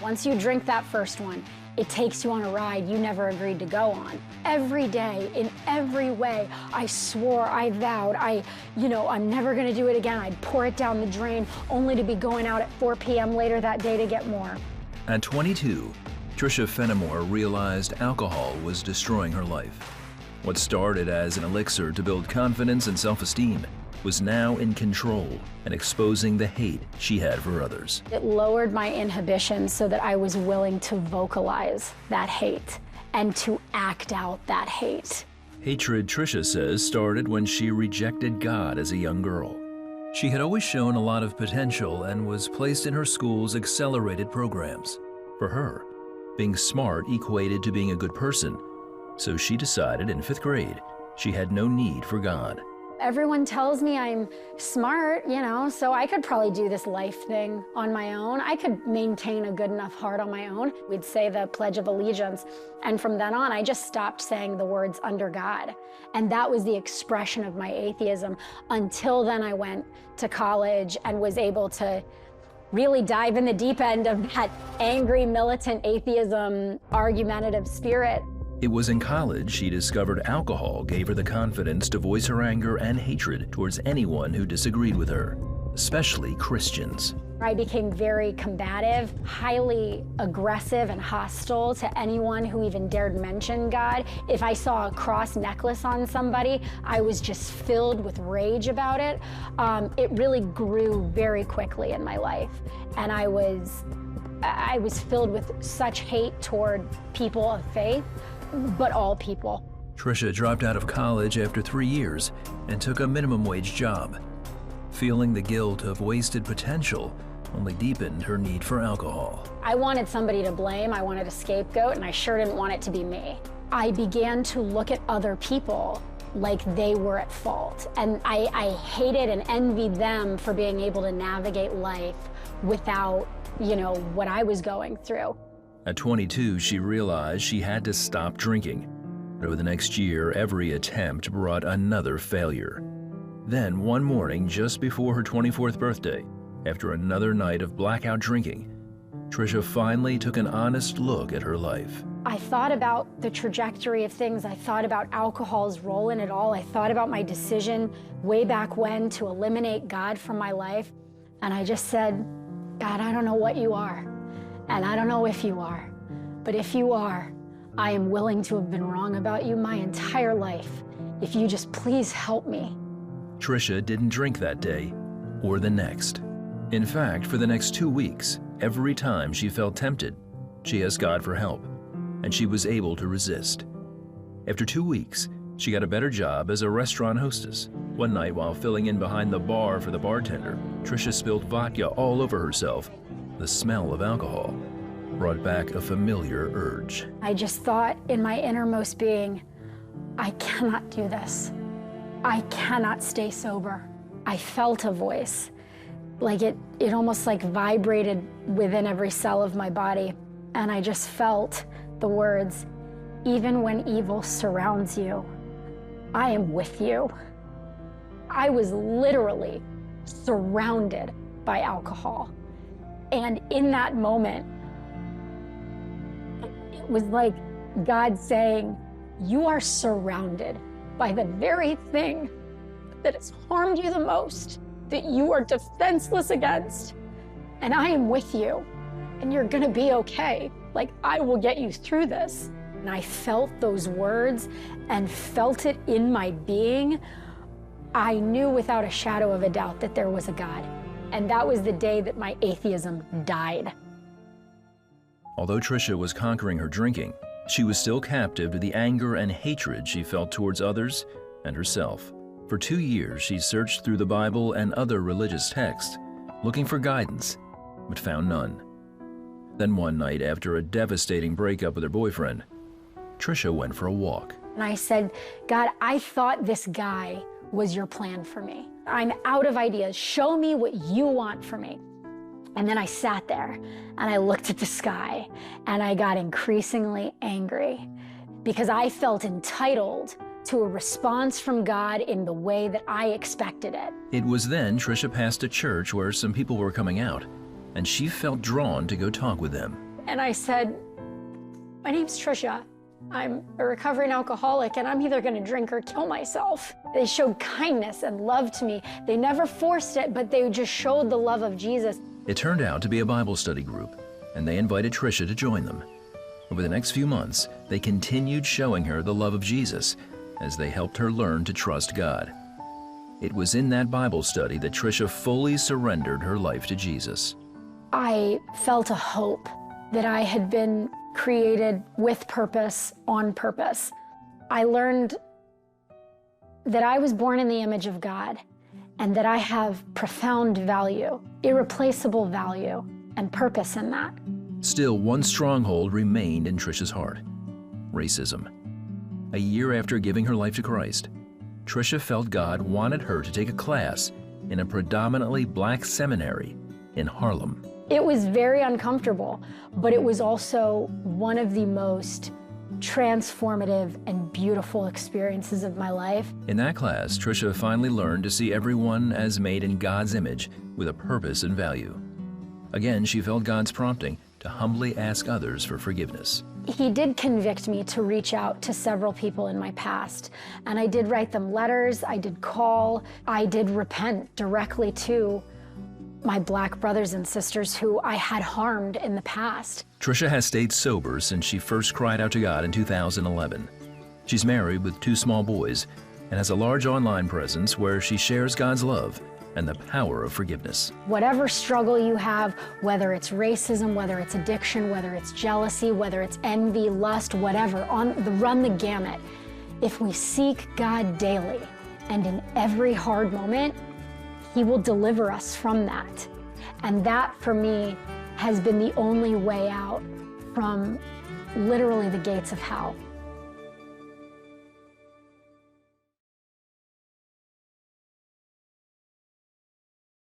Once you drink that first one, it takes you on a ride you never agreed to go on. Every day, in every way, I swore, I vowed, I'm never gonna do it again. I'd pour it down the drain, only to be going out at 4 p.m. later that day to get more. At 22, Tricia Fenimore realized alcohol was destroying her life. What started as an elixir to build confidence and self-esteem was now in control and exposing the hate she had for others. It lowered my inhibitions so that I was willing to vocalize that hate and to act out that hate. Hatred, Tricia says, started when she rejected God as a young girl. She had always shown a lot of potential and was placed in her school's accelerated programs. For her, being smart equated to being a good person, so she decided in 5th grade she had no need for God. Everyone tells me I'm smart, so I could probably do this life thing on my own. I could maintain a good enough heart on my own. We'd say the Pledge of Allegiance. And from then on, I just stopped saying the words under God. And that was the expression of my atheism. Until then, I went to college and was able to really dive in the deep end of that angry, militant atheism, argumentative spirit. It was in college she discovered alcohol gave her the confidence to voice her anger and hatred towards anyone who disagreed with her, especially Christians. I became very combative, highly aggressive and hostile to anyone who even dared mention God. If I saw a cross necklace on somebody, I was just filled with rage about it. It really grew very quickly in my life, and I was filled with such hate toward people of faith, but all people. Tricia dropped out of college after 3 years and took a minimum wage job. Feeling the guilt of wasted potential only deepened her need for alcohol. I wanted somebody to blame, I wanted a scapegoat, and I sure didn't want it to be me. I began to look at other people like they were at fault, and I hated and envied them for being able to navigate life without, what I was going through. At 22, she realized she had to stop drinking. But over the next year, every attempt brought another failure. Then, one morning, just before her 24th birthday, after another night of blackout drinking, Tricia finally took an honest look at her life. I thought about the trajectory of things. I thought about alcohol's role in it all. I thought about my decision way back when to eliminate God from my life. And I just said, God, I don't know what you are. And I don't know if you are, but if you are, I am willing to have been wrong about you my entire life. If you just please help me. Tricia didn't drink that day or the next. In fact, for the next 2 weeks, every time she felt tempted, she asked God for help, and she was able to resist. After 2 weeks, she got a better job as a restaurant hostess. One night, while filling in behind the bar for the bartender, Tricia spilled vodka all over herself. The smell of alcohol brought back a familiar urge. I just thought in my innermost being, I cannot do this. I cannot stay sober. I felt a voice, like it almost like vibrated within every cell of my body. And I just felt the words, even when evil surrounds you, I am with you. I was literally surrounded by alcohol. And in that moment, it was like God saying, you are surrounded by the very thing that has harmed you the most, that you are defenseless against. And I am with you, and you're gonna be okay. Like, I will get you through this. And I felt those words and felt it in my being. I knew without a shadow of a doubt that there was a God. And that was the day that my atheism died. Although Tricia was conquering her drinking, she was still captive to the anger and hatred she felt towards others and herself. For 2 years, she searched through the Bible and other religious texts, looking for guidance, but found none. Then one night, after a devastating breakup with her boyfriend, Tricia went for a walk. And I said, God, I thought this guy was your plan for me. I'm out of ideas. Show me what you want for me. And then I sat there and I looked at the sky and I got increasingly angry because I felt entitled to a response from God in the way that I expected it. It was then Tricia passed a church where some people were coming out, and she felt drawn to go talk with them. And I said, my name's Trisha. I'm a recovering alcoholic, and I'm either gonna drink or kill myself. They showed kindness and love to me. They never forced it, but they just showed the love of Jesus. It turned out to be a Bible study group, and they invited Trisha to join them. Over the next few months, they continued showing her the love of Jesus as they helped her learn to trust God. It was in that Bible study that Trisha fully surrendered her life to Jesus. I felt a hope that I had been created with purpose, on purpose. I learned that I was born in the image of God and that I have profound value, irreplaceable value, and purpose in that. Still, one stronghold remained in Trisha's heart: racism. A year after giving her life to Christ, Trisha felt God wanted her to take a class in a predominantly black seminary in Harlem. It was very uncomfortable, but it was also one of the most transformative and beautiful experiences of my life. In that class, Trisha finally learned to see everyone as made in God's image with a purpose and value. Again, she felt God's prompting to humbly ask others for forgiveness. He did convict me to reach out to several people in my past, and I did write them letters, I did call, I did repent directly to my black brothers and sisters who I had harmed in the past. Trisha has stayed sober since she first cried out to God in 2011. She's married with 2 small boys and has a large online presence where she shares God's love and the power of forgiveness. Whatever struggle you have, whether it's racism, whether it's addiction, whether it's jealousy, whether it's envy, lust, whatever, run the gamut. If we seek God daily and in every hard moment, He will deliver us from that. And that, for me, has been the only way out from literally the gates of hell.